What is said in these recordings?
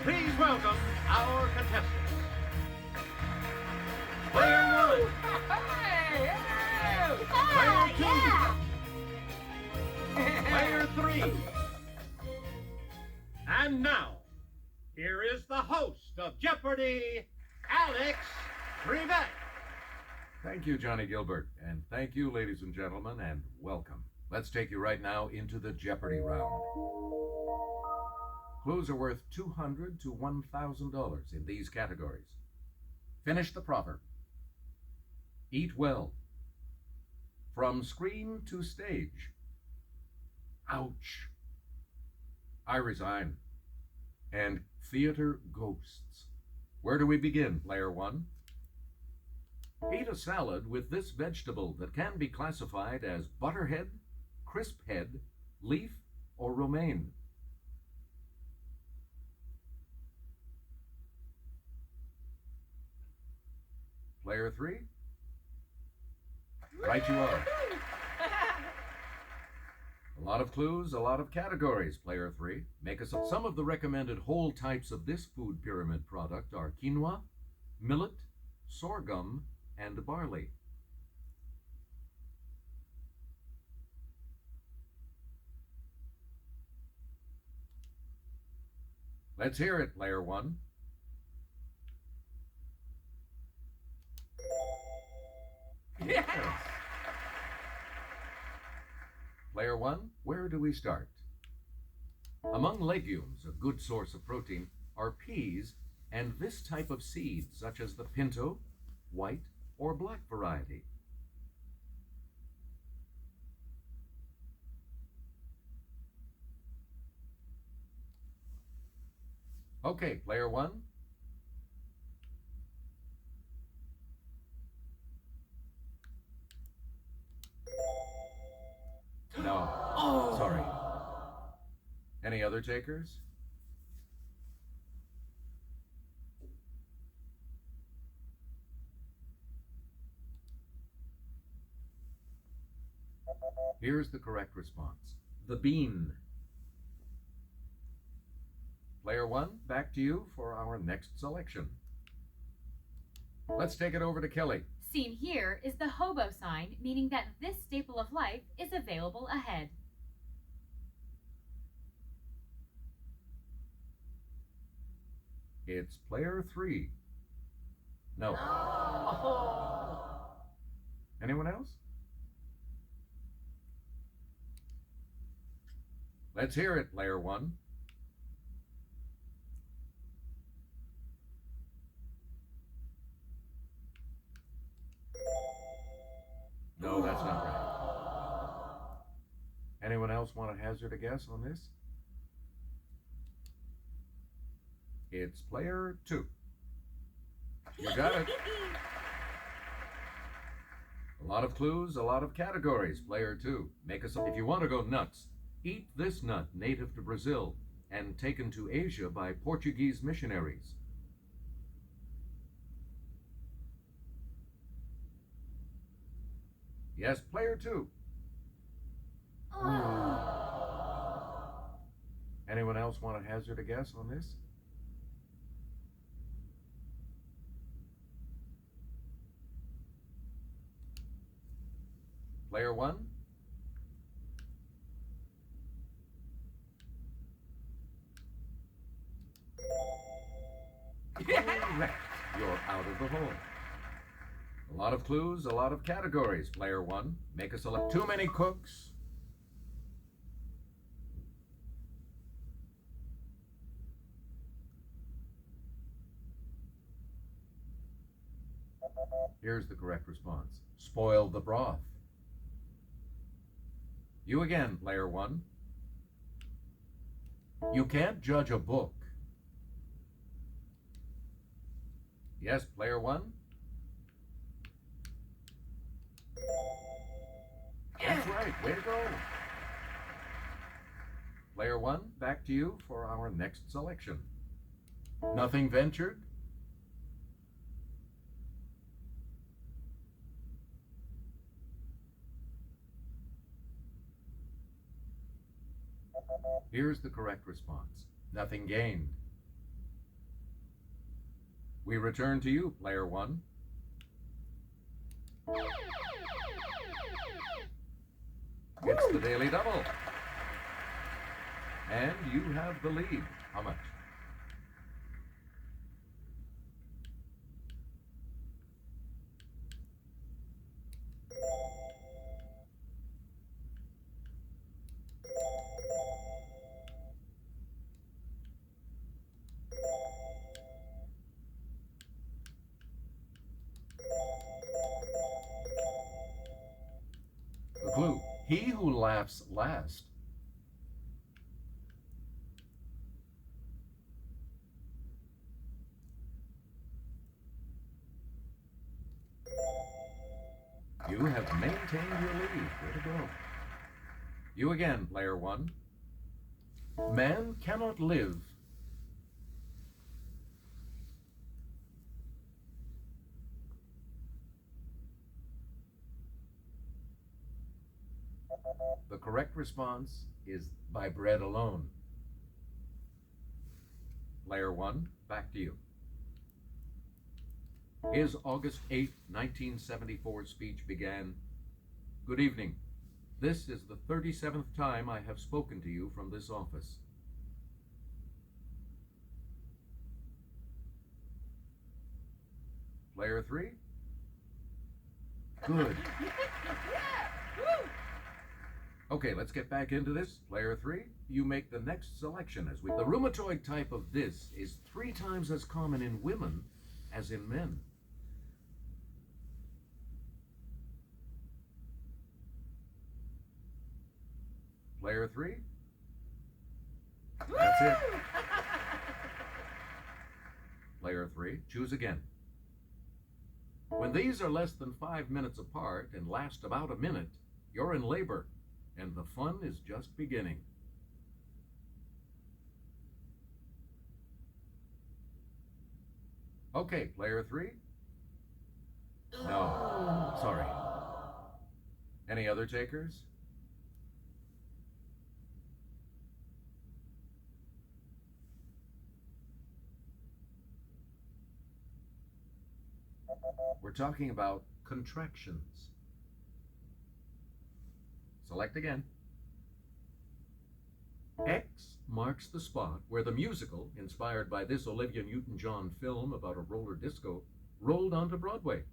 Please welcome our contestants. Player 1. Player 2. Player 3. And now, here is the host of Jeopardy, Alex Trebek. Thank you, Johnny Gilbert, and thank you, ladies and gentlemen, and welcome. Let's take you right now into the Jeopardy round. Clues are worth $200 to $1,000 in these categories. Finish the proverb. Eat well. From screen to stage. Ouch. I resign. And theater ghosts. Where do we begin, player 1? Eat a salad with this vegetable that can be classified as butterhead, crisp head, leaf, or romaine. Player 3? Right you are. A lot of clues, a lot of categories, player 3. Make us some of the recommended whole types of this food pyramid product are quinoa, millet, sorghum, and barley. Let's hear it, player 1. Yes. Player 1, where do we start? Among legumes, a good source of protein, are peas and this type of seed, such as the pinto, white, or black variety. Okay, player 1. No. Oh. Sorry. Any other takers? Here's the correct response. The bean. Player 1, back to you for our next selection. Let's take it over to Kelly. Seen here is the hobo sign, meaning that this staple of life is available ahead. It's player 3. No. Anyone else? Let's hear it, player 1. No, that's not right. Anyone else want to hazard a guess on this? It's player 2. You got it. A lot of clues, a lot of categories, player 2. Make us, if you want to go nuts, eat this nut native to Brazil and taken to Asia by Portuguese missionaries. Yes, player 2. Anyone else want to hazard a guess on this? Player 1? Correct. You're out of the hole. A lot of clues, a lot of categories, player 1. Make a select. Too many cooks. Here's the correct response. Spoil the broth. You again, player 1. You can't judge a book. Yes, player 1. That's right, way to go. Player 1, back to you for our next selection. Nothing ventured? Here's the correct response. Nothing gained. We return to you, player one. It's the Daily Double. And you have the lead. How much? The clue: he who laughs last. You have maintained your lead. Way to go. You again, player one. Man cannot live. The correct response is by bread alone. Player one, back to you. His August 8, 1974 speech began, "Good evening. This is the 37th time I have spoken to you from this office. Player three? Good. Okay, let's get back into this. Player three, you make the next selection as we... The rheumatoid type of this is 3 times as common in women as in men. Player three? That's it. Player three, choose again. When these are less than 5 minutes apart and last about a minute, you're in labor, and the fun is just beginning. Okay, player three? No, sorry. Any other takers? We're talking about contractions. Select again. X marks the spot where the musical, inspired by this Olivia Newton-John film about a roller disco, rolled onto Broadway.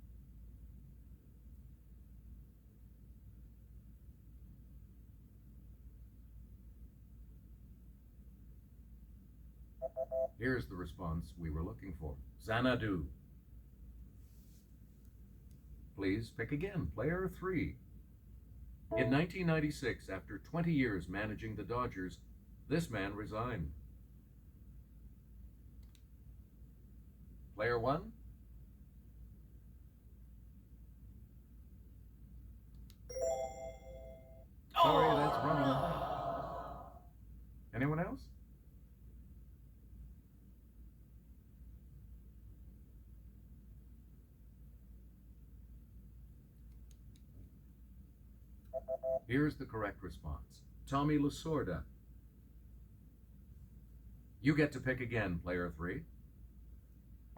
Here's the response we were looking for. Xanadu. Please pick again, player three. In 1996, after 20 years managing the Dodgers, this man resigned. Player one? Sorry, that's wrong. Anyone else? Here's the correct response. Tommy Lasorda. You get to pick again, player three.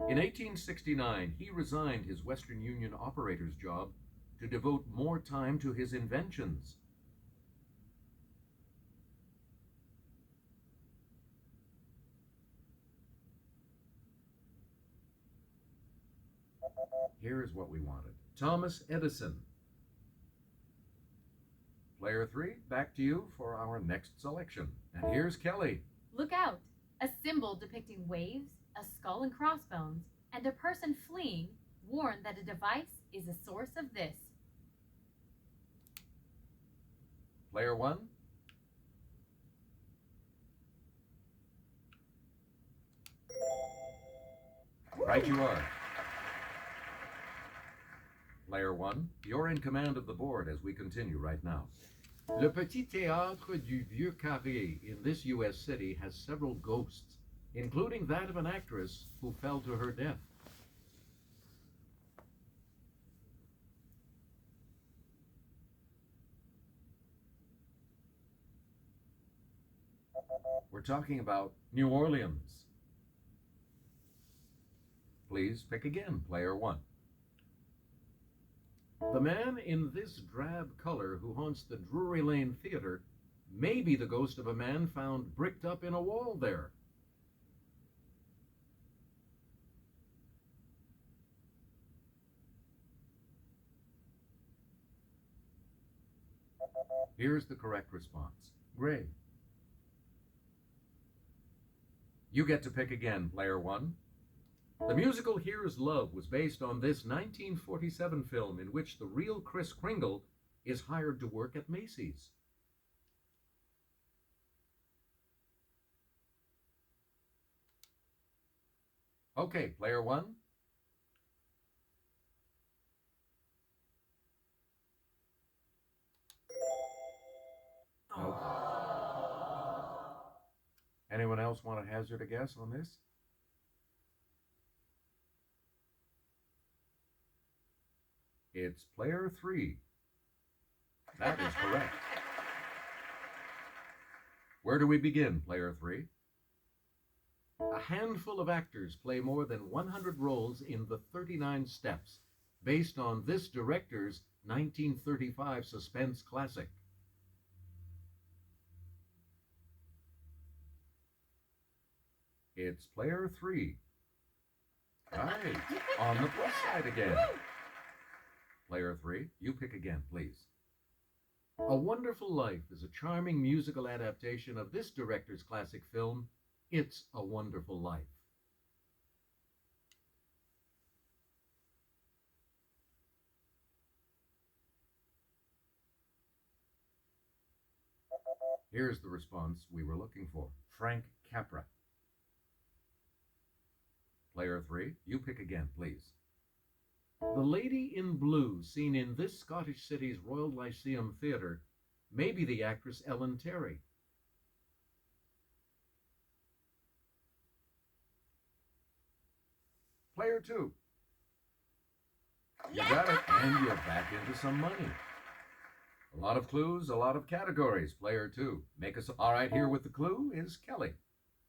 In 1869, he resigned his Western Union operator's job to devote more time to his inventions. Here's what we wanted. Thomas Edison. Player three, back to you for our next selection. And here's Kelly. Look out! A symbol depicting waves, a skull and crossbones, and a person fleeing warn that a device is the source of this. Player one. Right you are. Player one, you're in command of the board as we continue right now. Le Petit Théâtre du Vieux Carré in this U.S. city has several ghosts, including that of an actress who fell to her death. We're talking about New Orleans. Please pick again, player 1. The man in this drab color who haunts the Drury Lane Theater may be the ghost of a man found bricked up in a wall there. Here's the correct response. Gray. You get to pick again, player 1. The musical Here's Love was based on this 1947 film in which the real Kris Kringle is hired to work at Macy's. Okay, player 1. Nope. Anyone else want to hazard a guess on this? It's player 3. That is correct. Where do we begin, player 3? A handful of actors play more than 100 roles in The 39 Steps, based on this director's 1935 suspense classic. It's player 3. Right, on the plus side again. Player 3, you pick again, please. A Wonderful Life is a charming musical adaptation of this director's classic film, It's a Wonderful Life. Here's the response we were looking for. Frank Capra. Player 3, you pick again, please. The lady in blue seen in this Scottish city's Royal Lyceum Theatre may be the actress Ellen Terry. Player 2. You got it, and you're back into some money. A lot of clues, a lot of categories. Player 2. Make us all right here with the clue is Kelly.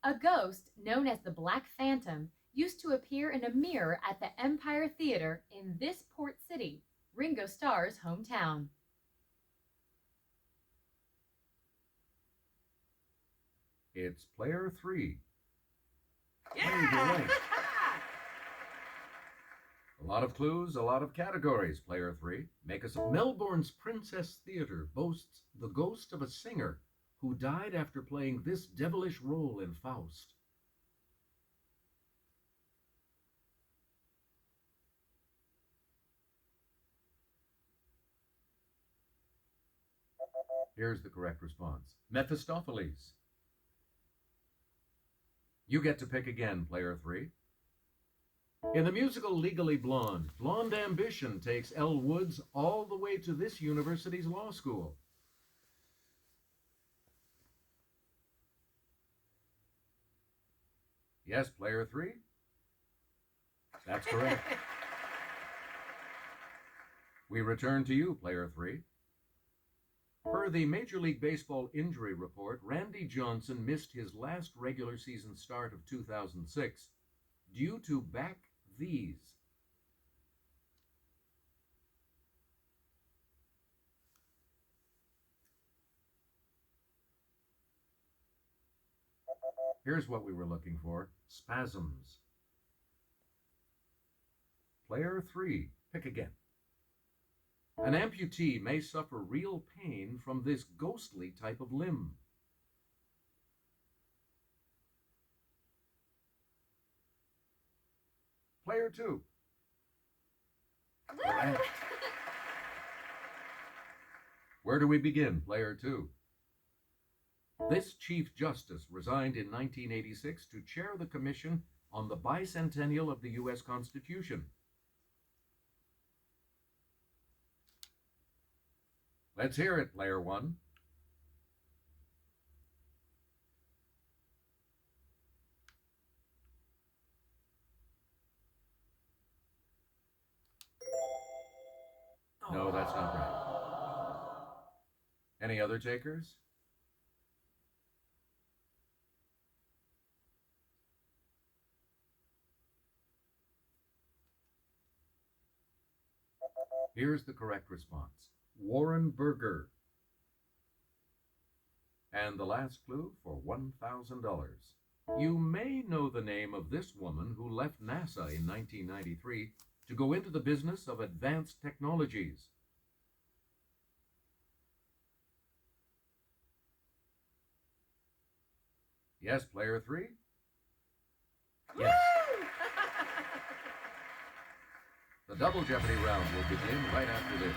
A ghost known as the Black Phantom used to appear in a mirror at the Empire Theater in this port city, Ringo Starr's hometown. It's player 3. Yeah! You're right. A lot of clues, a lot of categories. Player 3. Make us. Melbourne's Princess Theatre boasts the ghost of a singer who died after playing this devilish role in Faust. Here's the correct response. Mephistopheles. You get to pick again, player 3. In the musical Legally Blonde, blonde ambition takes Elle Woods all the way to this university's law school. Yes, player 3? That's correct. We return to you, player 3. Per the Major League Baseball injury report, Randy Johnson missed his last regular season start of 2006 due to back these. Here's what we were looking for. Spasms. Player 3, pick again. An amputee may suffer real pain from this ghostly type of limb. Player 2. Correct. Where do we begin, player 2? This Chief Justice resigned in 1986 to chair the Commission on the Bicentennial of the U.S. Constitution. Let's hear it, player 1. No, that's not right. Any other takers? Here's the correct response. Warren Burger. And the last clue for $1,000. You may know the name of this woman who left NASA in 1993 to go into the business of advanced technologies. Yes, player 3? Yes. The Double Jeopardy round will begin right after this.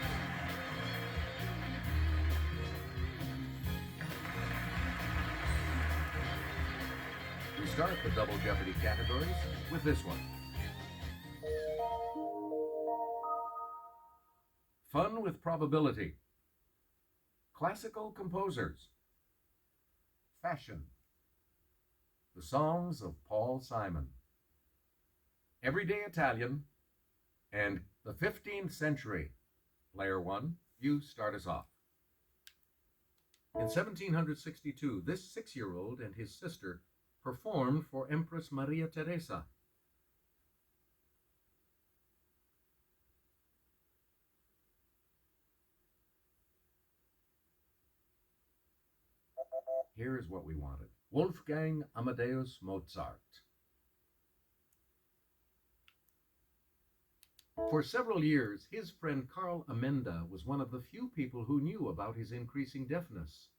We start the Double Jeopardy categories with this one. Fun with probability. Classical composers. Fashion. The songs of Paul Simon. Everyday Italian. And the 15th century. Player 1, you start us off. In 1762, this 6-year-old and his sister performed for Empress Maria Theresa. Here is what we wanted. Wolfgang Amadeus Mozart. For several years, his friend Carl Amenda was one of the few people who knew about his increasing deafness.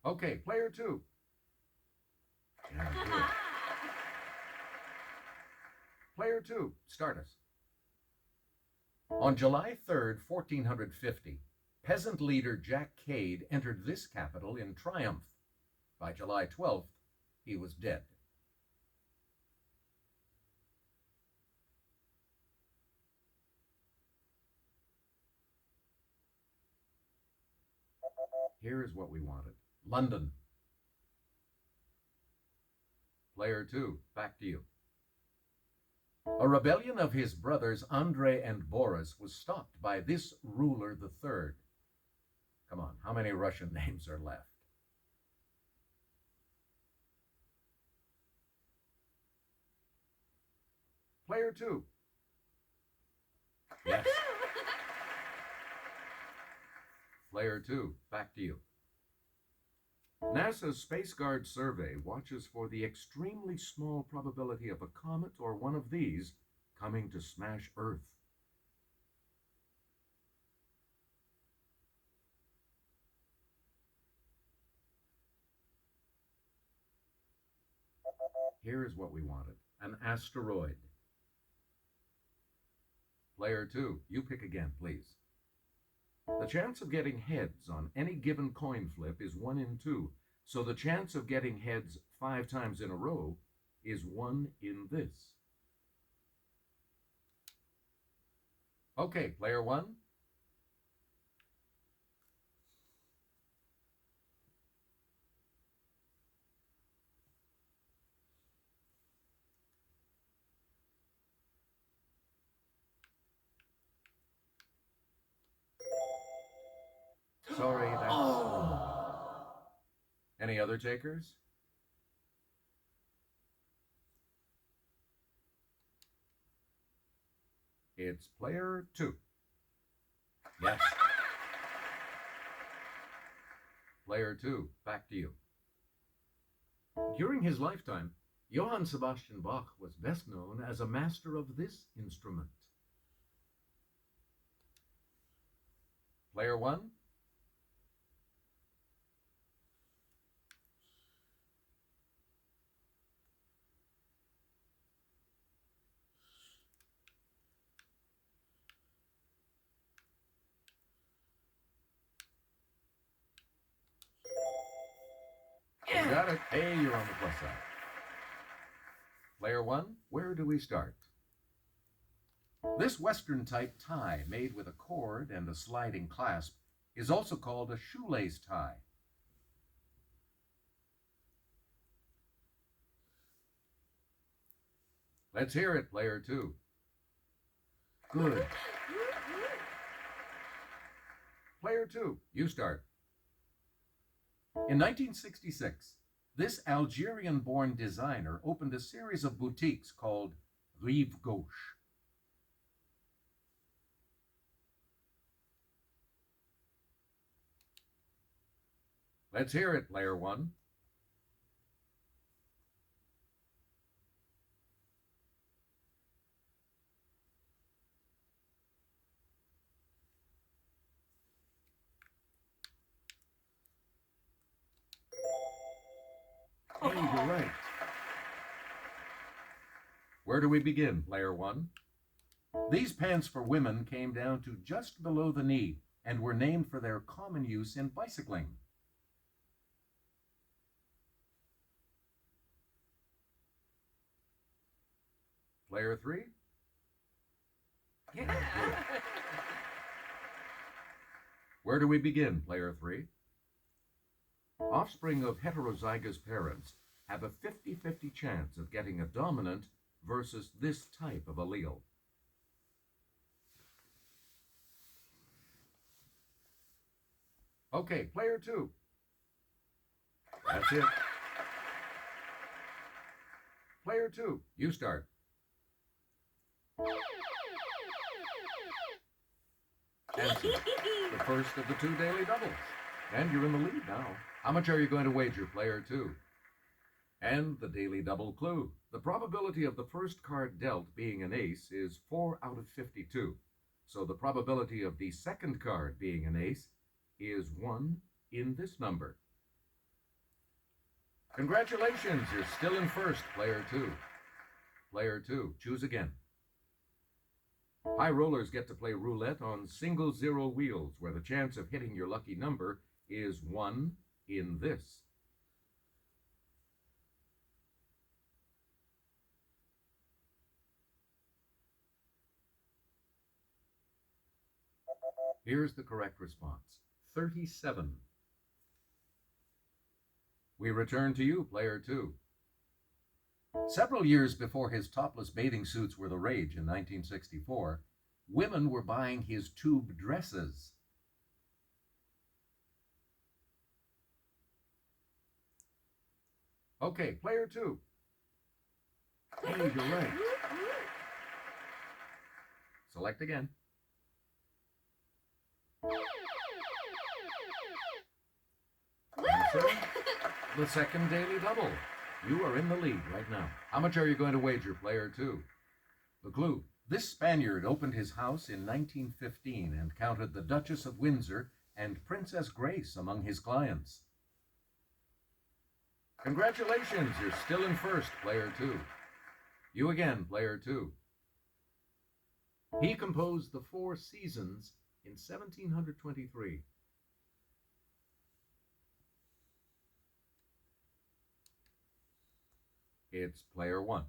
Okay, player 2. Yeah, good. Player 2, start us. On July 3rd, 1450, peasant leader Jack Cade entered this capital in triumph. By July 12th, he was dead. Here is what we wanted. London. Player 2, back to you. A rebellion of his brothers Andrei and Boris was stopped by this ruler the third. Come on, how many Russian names are left? Player 2. Yes. Player 2, back to you. NASA's Space Guard survey watches for the extremely small probability of a comet or one of these coming to smash Earth. Here is what we wanted. An asteroid. Player 2, you pick again, please. The chance of getting heads on any given coin flip is 1 in 2, so the chance of getting heads 5 times in a row is 1 in this. Okay, player 1. Sorry, that's wrong. Any other takers? It's player 2. Yes. Player 2, back to you. During his lifetime, Johann Sebastian Bach was best known as a master of this instrument. Player 1. You got it. Hey, you're on the plus side. Player 1, where do we start? This Western-type tie made with a cord and a sliding clasp is also called a shoelace tie. Let's hear it, player 2. Good. Player 2, you start. In 1966, This Algerian-born designer opened a series of boutiques called Rive Gauche. Let's hear it, player one. Hey, you're right. Where do we begin, player one? These pants for women came down to just below the knee and were named for their common use in bicycling. Player three? Yeah. Where do we begin, player three? Offspring of heterozygous parents have a 50-50 chance of getting a dominant versus this type of allele. Okay, player two. That's it. Player two, you start. Answer. The first of the two daily doubles. And you're in the lead now. How much are you going to wager, player two? And the daily double clue. The probability of the first card dealt being an ace is 4 out of 52. So the probability of the second card being an ace is 1 in this number. Congratulations, you're still in first, player two. Player two, choose again. High rollers get to play roulette on single zero wheels, where the chance of hitting your lucky number is 1 in this. Here's the correct response, 37. We return to you, player two. Several years before his topless bathing suits were the rage in 1964, women were buying his tube dresses. Okay, player two. Hey, you're right. Select again. Answer. The second daily double. You are in the lead right now. How much are you going to wager, player two? The clue. This Spaniard opened his house in 1915 and counted the Duchess of Windsor and Princess Grace among his clients. Congratulations, you're still in first, player two. You again, player two. He composed the Four Seasons in 1723. It's player one.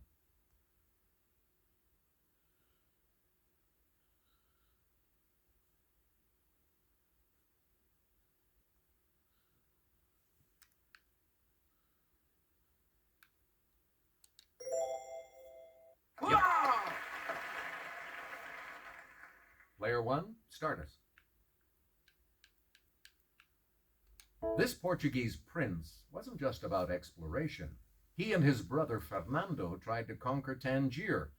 Yep. Player one, start us. This Portuguese prince wasn't just about exploration. He and his brother Fernando tried to conquer Tangier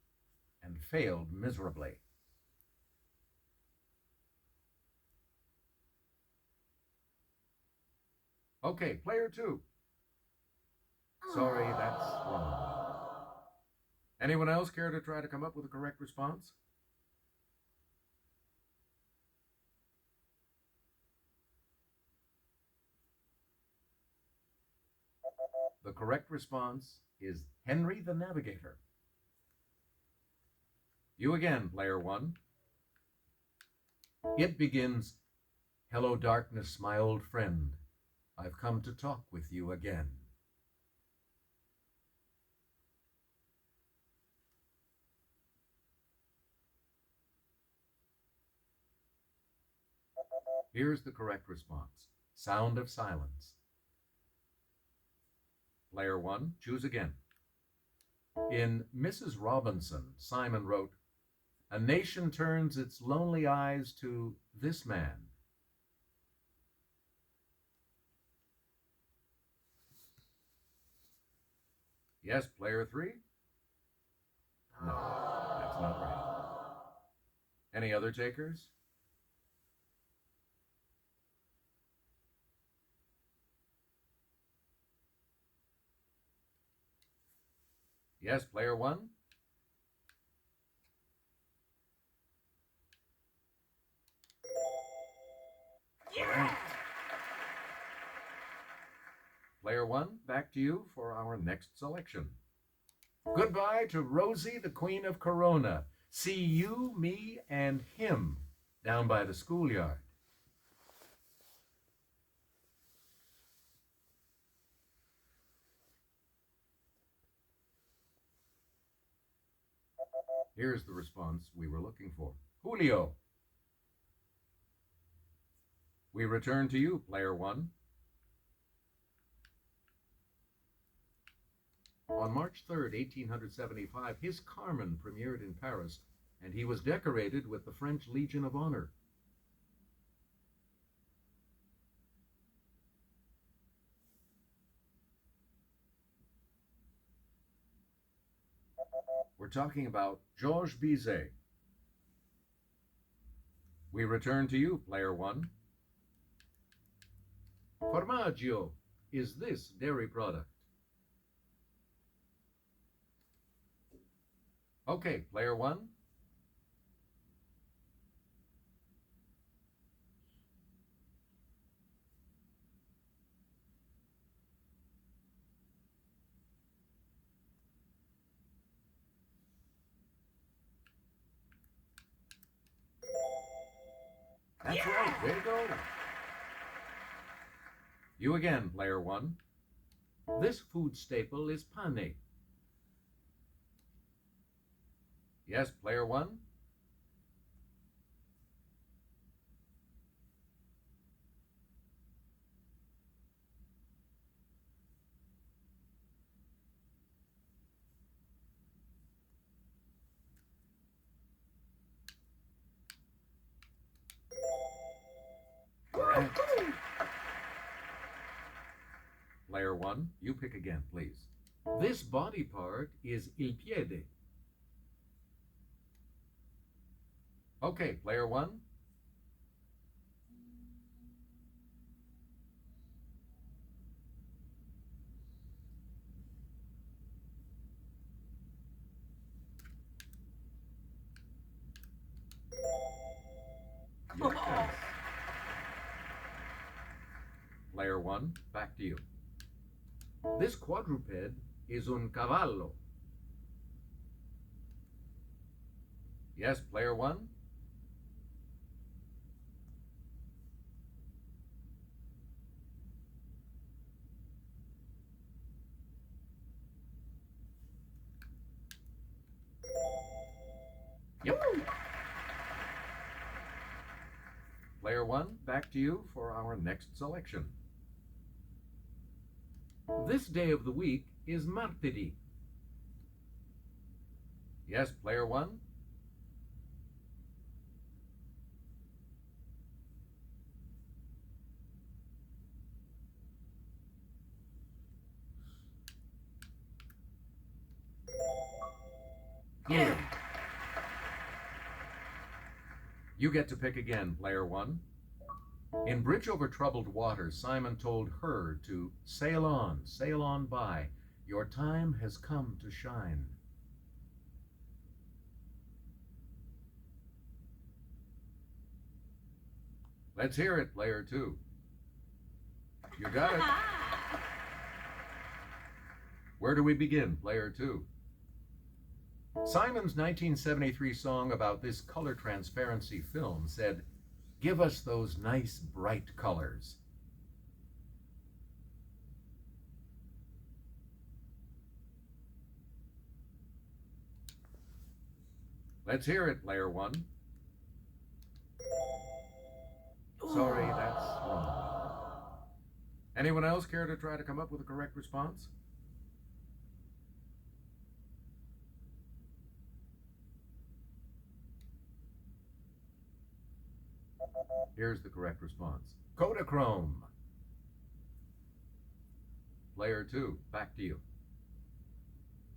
and failed miserably. Okay, player two. Sorry, that's wrong. Anyone else care to try to come up with a correct response? The correct response is Henry the Navigator. You again, player one. It begins, "Hello, darkness, my old friend. I've come to talk with you again." Here's the correct response, "Sound of Silence." Player one, choose again. In Mrs. Robinson, Simon wrote, "A nation turns its lonely eyes to this man." Yes, player 3? No, that's not right. Any other takers? Yes, player 1? Yeah! Player 1, back to you for our next selection. Goodbye to Rosie, the Queen of Corona. See you, me, and him down by the schoolyard. Here's the response we were looking for. Julio. We return to you, player 1. On March 3rd, 1875, his Carmen premiered in Paris, and he was decorated with the French Legion of Honor. We're talking about Georges Bizet. We return to you, player 1. Formaggio is this dairy product? Okay, player 1. That's right, way to go. You again, player 1. This food staple is pane. Yes, player 1. Correct. Player 1, you pick again, please. This body part is il piede. Okay, player 1. Yes. Player 1, back to you. This quadruped is un cavallo. Yes, player 1. Yep. Player 1, back to you for our next selection. This day of the week is martedì. Yes, player 1. Yeah. You get to pick again, player 1. In Bridge Over Troubled Water, Simon told her to sail on by. Your time has come to shine. Let's hear it, player 2. You got it. Where do we begin, player 2? Simon's 1973 song about this color transparency film said, "Give us those nice bright colors." Let's hear it, player 1. Sorry, that's wrong. Anyone else care to try to come up with a correct response? Here's the correct response. Kodachrome. Player 2, back to you.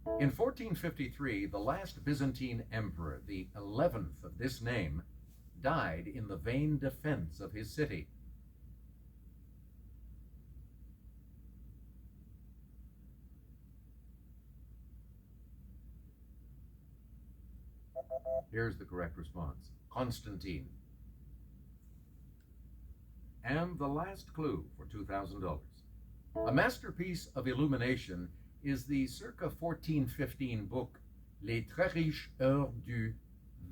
In 1453, the last Byzantine emperor, the 11th of this name, died in the vain defense of his city. Here's the correct response: Constantine. And the last clue for $2,000. A masterpiece of illumination is the circa 1415 book Les Très Riches Heures du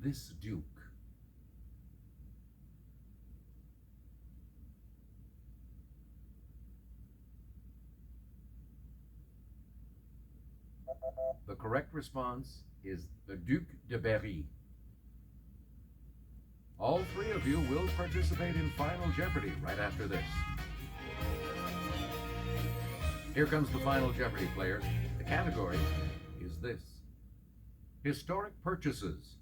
This Duke. The correct response is the Duc de Berry. All three of you will participate in Final Jeopardy right after this. Here comes the Final Jeopardy, players. The category is this: historic purchases.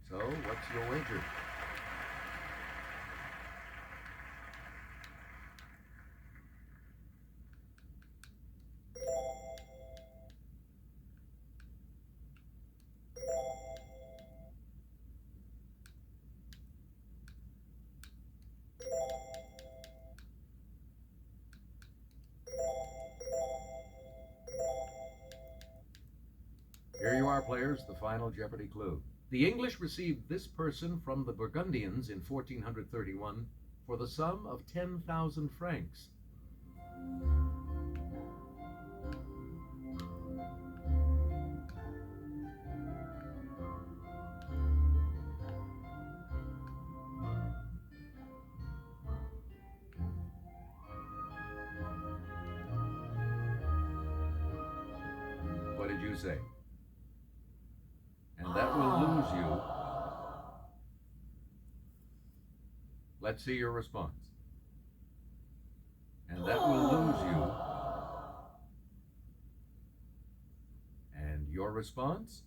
So, what's your wager? Here you are, players, the Final Jeopardy clue. The English received this person from the Burgundians in 1431 for the sum of 10,000 francs. What did you say? And that will lose you. Let's see your response. And that will lose you. And your response?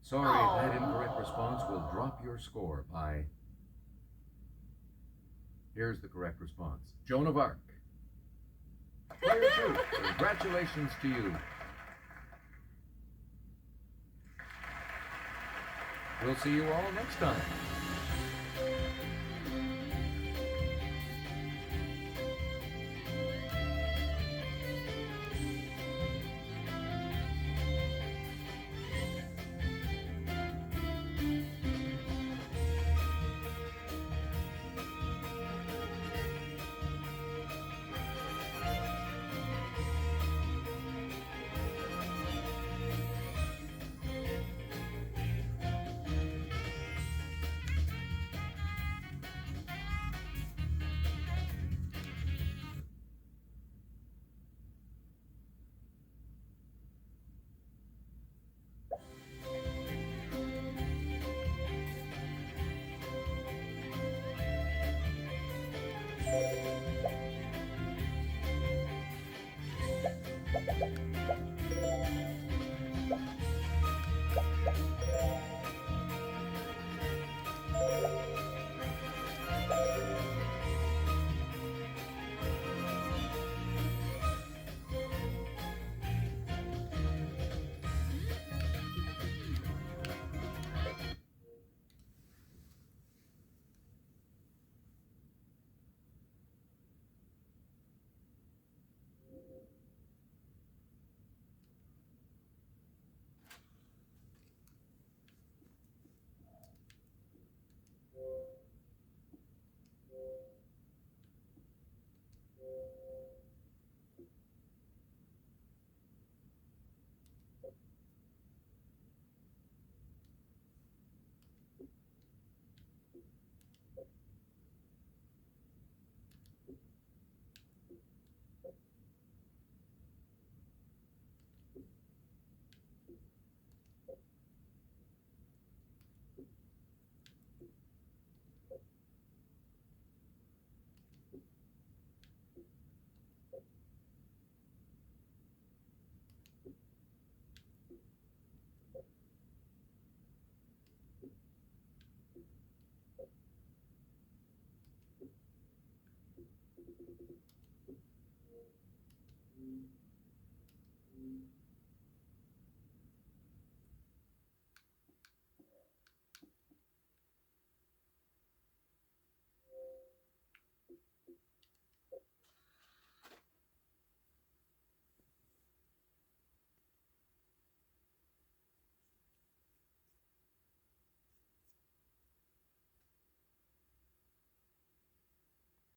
Sorry, that incorrect response will drop your score by... Here's the correct response: Joan of Arc. Player 2, congratulations to you. We'll see you all next time.